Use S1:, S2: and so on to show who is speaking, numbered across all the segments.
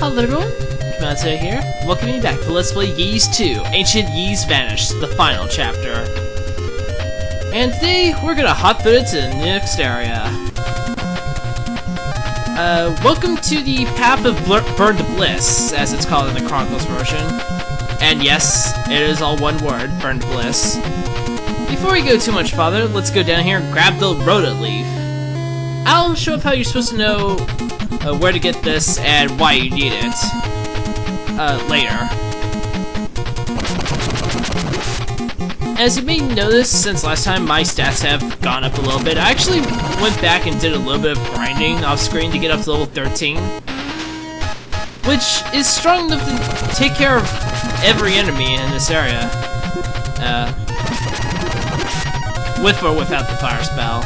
S1: Hello everyone, Kamate here, welcoming you back to Let's Play Ys 2, Ancient Ys Vanished, the final chapter. And today, we're gonna hot-foot it to the next area. Welcome to the Path of Burnedbliss, as it's called in the Chronicles version. And yes, it is all one word, Burntbliss. Before we go too much farther, let's go down here and grab the Roda leaf. I'll show up how you're supposed to know where to get this and why you need it later. As you may notice, since last time my stats have gone up a little bit. I actually went back and did a little bit of grinding off screen to get up to level 13, which is strong enough to take care of every enemy in this area, with or without the fire spell.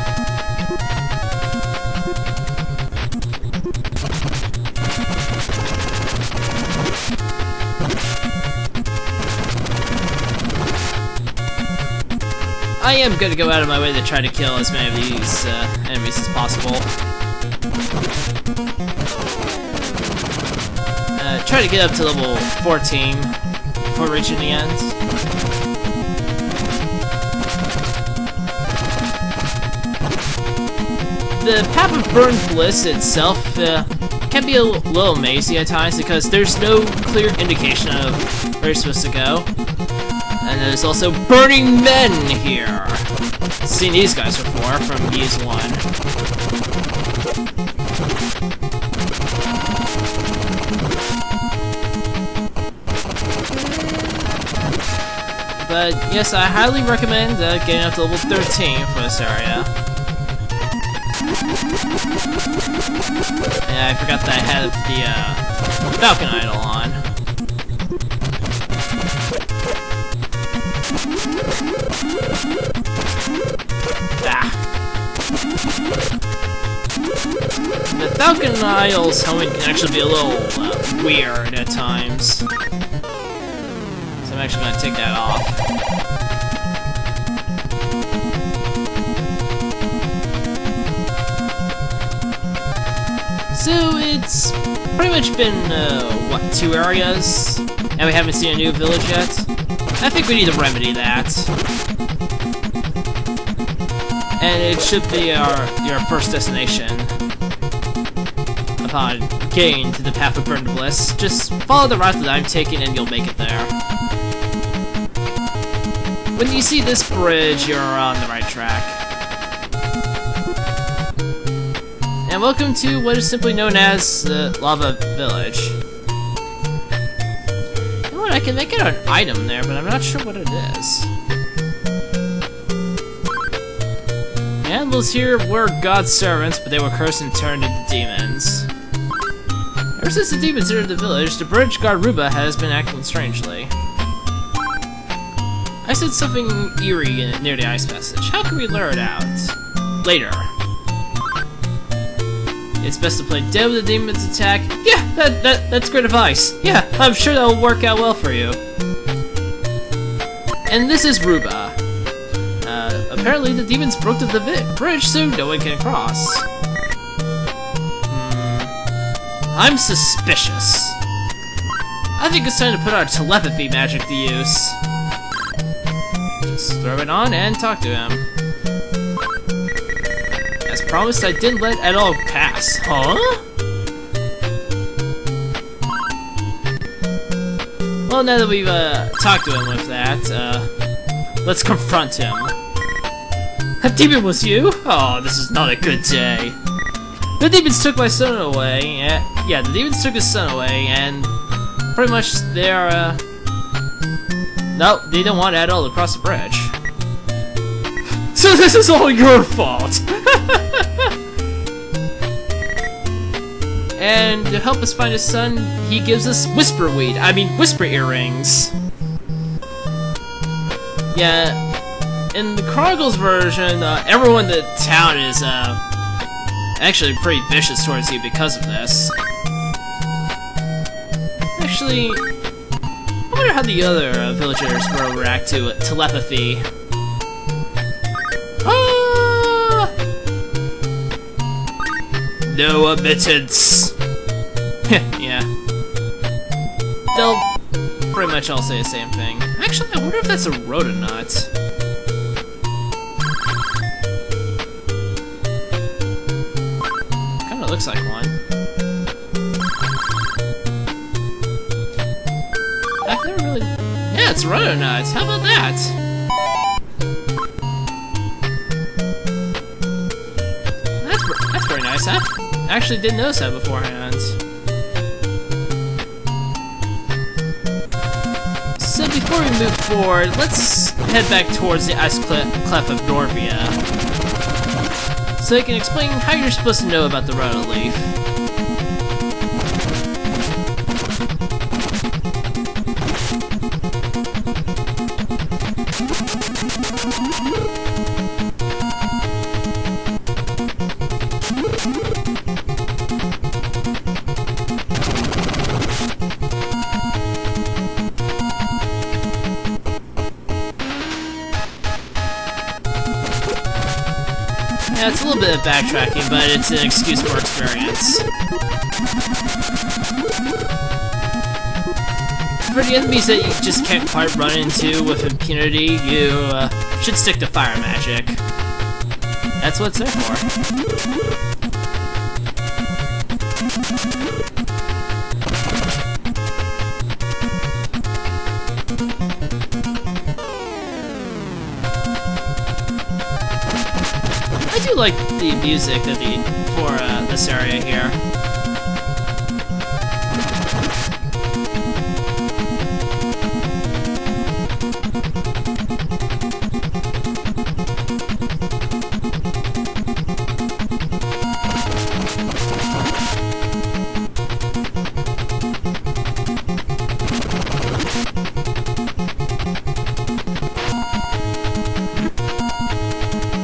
S1: I am going to go out of my way to try to kill as many of these enemies as possible. Try to get up to level 14 before reaching the end. The Path of Burnedbliss itself can be a little mazy at times because there's no clear indication of where you're supposed to go. And there's also burning men here. Seen these guys before from Ys 1. But yes, I highly recommend getting up to level 13 for this area. Yeah, I forgot that I had the Falcon Idol on. The Falcon Idol's helmet can actually be a little weird at times, so I'm actually going to take that off. So it's pretty much been, what, 2 areas? And we haven't seen a new village yet? I think we need to remedy that. And it should be your first destination. Upon getting to the Path of Burnedbliss, just follow the route that I'm taking and you'll make it there. When you see this bridge, you're on the right track. And welcome to what is simply known as the Lava Village. You know what, I can make it an item there, but I'm not sure what it is. The animals here were God's servants, but they were cursed and turned into demons. Ever since the demons entered the village, the bridge guard Roda has been acting strangely. I said something eerie near the ice passage. How can we lure it out? Later. It's best to play dead with the demon's attack. Yeah, that's great advice. Yeah, I'm sure that'll work out well for you. And this is Roda. Apparently the demons broke the bridge, so no one can cross. I'm suspicious. I think it's time to put our telepathy magic to use. Just throw it on and talk to him. As promised, I didn't let Adol pass. Huh? Well, now that we've talked to him with that, let's confront him. That demon was you? Oh, this is not a good day. The demons took my son away, yeah, the demons took his son away, and pretty much they're, no, they don't want Adol to cross the bridge. So this is all your fault! And to help us find his son, he gives us whisper earrings. Yeah, in the Chronicles version, everyone in the town is, actually pretty vicious towards you because of this. Actually, I wonder how the other villagers will react to telepathy. Ah! No admittance! Yeah. they'll pretty much all say the same thing. Actually, I wonder if that's a Roda nut. Kinda looks like one. I've never really... Yeah, it's Roda nuts. How about that? That's very nice. I actually didn't notice that beforehand. So before we move forward, let's head back towards the Ice Clef of Norvia, so I can explain how you're supposed to know about the Roda leaf. Yeah, it's a little bit of backtracking, but it's an excuse for experience. For the enemies that you just can't quite run into with impunity, you should stick to fire magic. That's what it's there for. I do like the music for this area here.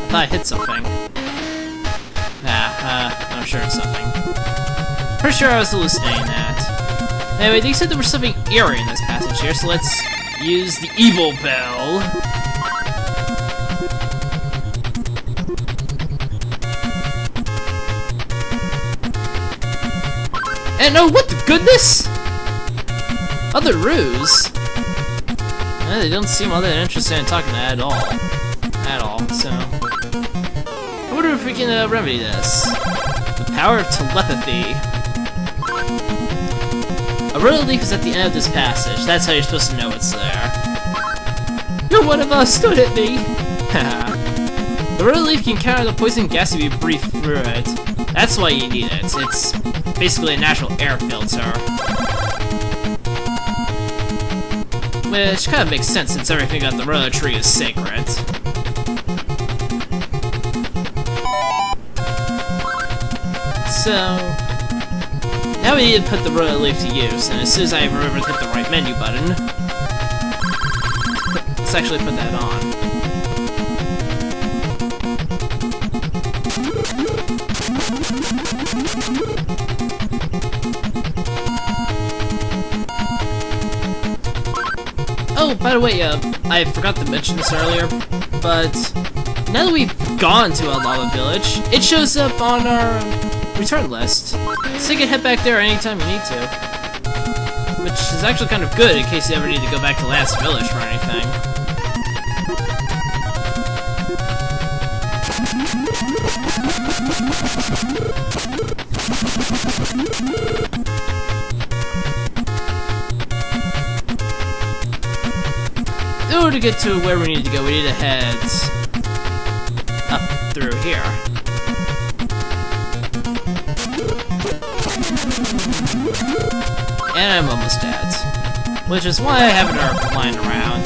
S1: I thought I hit something. I'm sure it's something. Pretty sure I was hallucinating that. Anyway, they said there was something eerie in this passage here, so let's use the evil bell. And oh, what the goodness! Other ruse? They don't seem all that interested in talking to Adol. So... I wonder if we can remedy this. The power of telepathy. A Roda leaf is at the end of this passage. That's how you're supposed to know it's there. You're one of us! Don't hit me! The Roda leaf can counter the poison gas if you breathe through it. That's why you need it. It's basically a natural air filter. Which kind of makes sense since everything on the Roda tree is sacred. So, now we need to put the Roda leaf to use, and as soon as I remember to hit the right menu button, let's actually put that on. Oh, by the way, I forgot to mention this earlier, but now that we've gone to a lava village, it shows up on our return list, so you can head back there anytime you need to. Which is actually kind of good in case you ever need to go back to last village for anything. In order to get to where we need to go, we need to head up through here. And I'm almost dead. Which is why I have an herb lying around.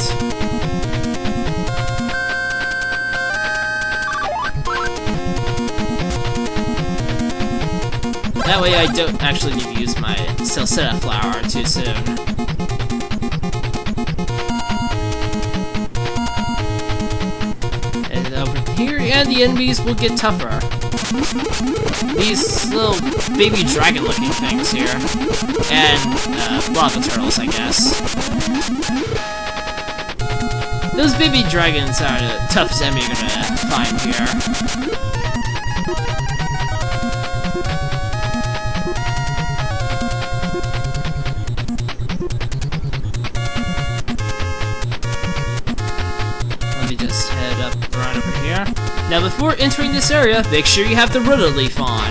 S1: That way I don't actually need to use my Salsetta flower too soon. And over here, and the enemies will get tougher. These little baby dragon-looking things here. And, lava turtles, I guess. Those baby dragons are the toughest enemy you're gonna find here. Before entering this area, make sure you have the Roda leaf on.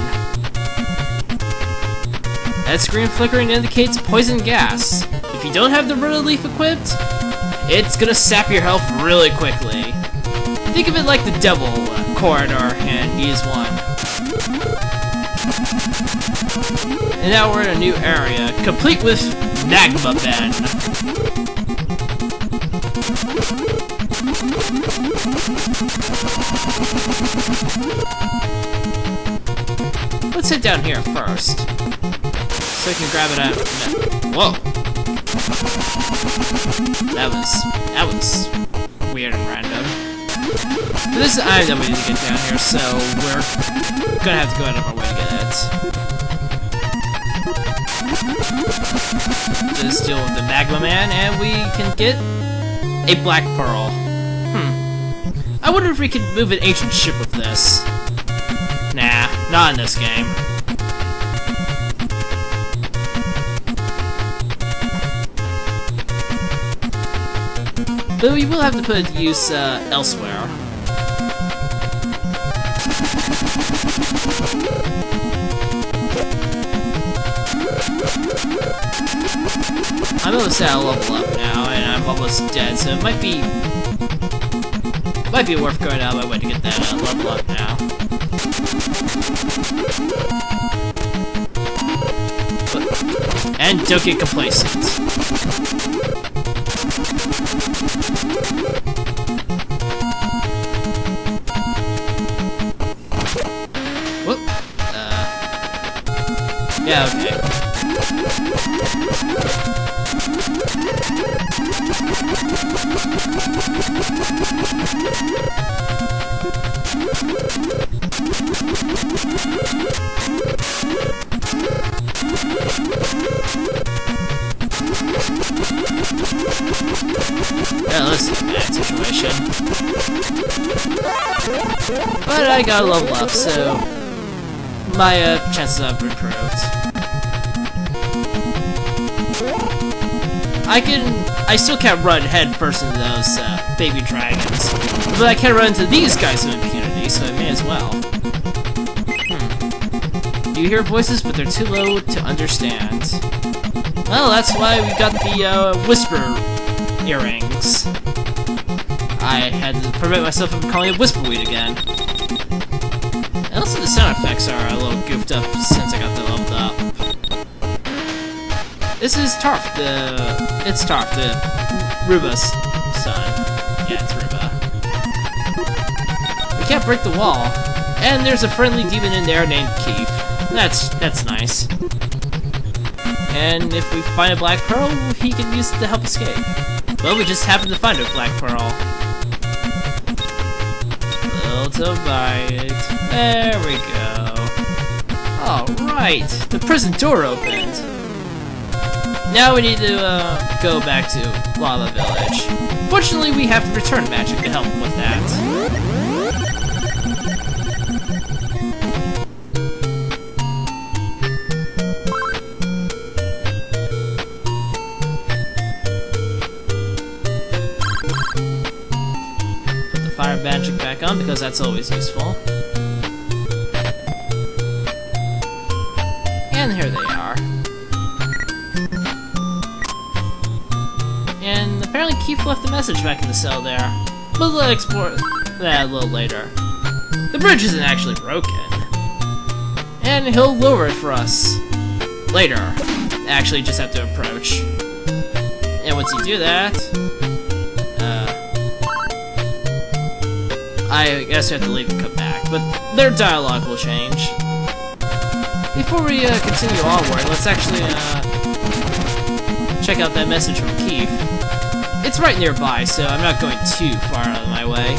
S1: That screen flickering indicates poison gas. If you don't have the Roda leaf equipped, it's gonna sap your health really quickly. Think of it like the devil corridor and use one. And now we're in a new area, complete with Magma Ben. Let's head down here first, so I can grab it out. Whoa! That was weird and random. But this is an item that we need to get down here, so we're gonna have to go out of our way to get it. Just deal with the Magma Man, and we can get a Black Pearl. I wonder if we could move an ancient ship with this. Nah, not in this game. But we will have to put it to use elsewhere. I'm almost at a level up now, and I'm almost dead, so it might be worth going out of my way to get that level up now. And don't get complacent. Whoop. Yeah, okay. Yeah, this is a bad situation. But I got a level up, so my chances have improved. I still can't run head first into those baby dragons, but I can run into these guys with impunity, so I may as well. You hear voices, but they're too low to understand. Well, that's why we got the whisper earrings. I had to prevent myself from calling it Whisperweed again. And also the sound effects are a little goofed up since I got them leveled up. This is Tarf, it's Tarf, the Ruba's son. Yeah, it's Ruba. We can't break the wall, and there's a friendly demon in there named Keith. That's nice. And if we find a Black Pearl, he can use it to help escape. Well, we just happened to find a Black Pearl. Little bite. There we go. Alright, the prison door opened. Now we need to go back to Lava Village. Fortunately, we have return magic to help with that. Put the fire magic back on because that's always useful. And here they are. And apparently Keith left a message back in the cell there. But we'll explore that a little later. The bridge isn't actually broken. And he'll lower it for us later. Actually, just have to approach. And once you do that, I guess we have to leave and come back. But their dialogue will change. Before we continue onward, let's actually check out that message from Keith. It's right nearby, so I'm not going too far out of my way.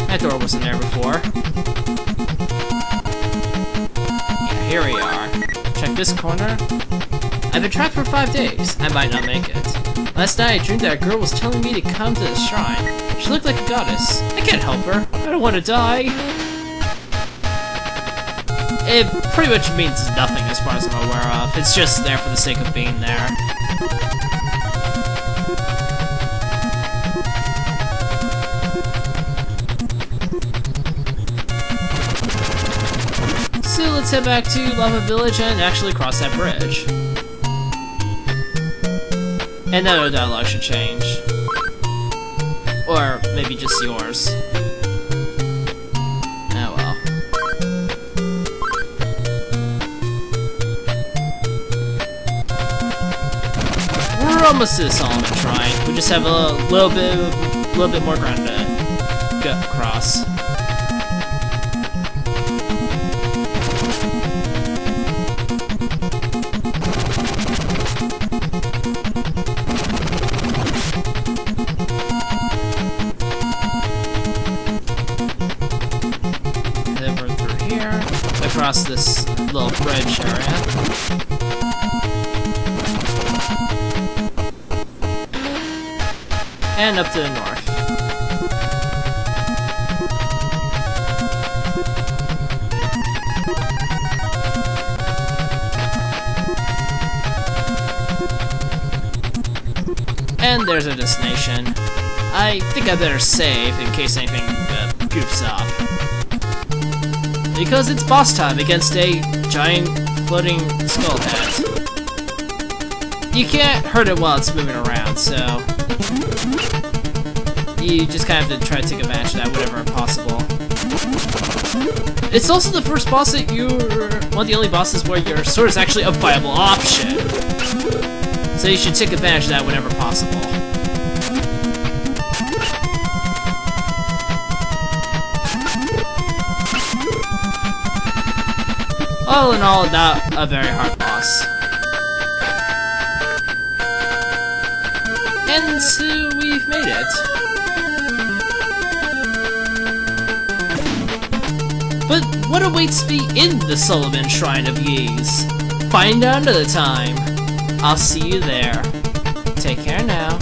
S1: That door wasn't there before. Yeah, here we are. Check this corner. I've been trapped for 5 days. I might not make it. Last night I dreamed that a girl was telling me to come to the shrine. She looked like a goddess. I can't help her. I don't want to die. It pretty much means nothing as far as I'm aware of. It's just there for the sake of being there. let's head back to Lava Village and actually cross that bridge. And that other dialogue should change. Or maybe just yours. Oh well. We're almost to the Solomon Shrine. We just have a little bit more ground to go across. Across this little bridge area. And up to the north. And there's a destination. I think I better save in case anything goofs up. Because it's boss time against a giant floating skull head. You can't hurt it while it's moving around, so you just kind of have to try to take advantage of that whenever possible. It's also the first boss that one of the only bosses where your sword is actually a viable option. So you should take advantage of that whenever possible. All in all, not a very hard boss. And so we've made it. But what awaits me in the Solomon Shrine of Ys? Find out another time. I'll see you there. Take care now.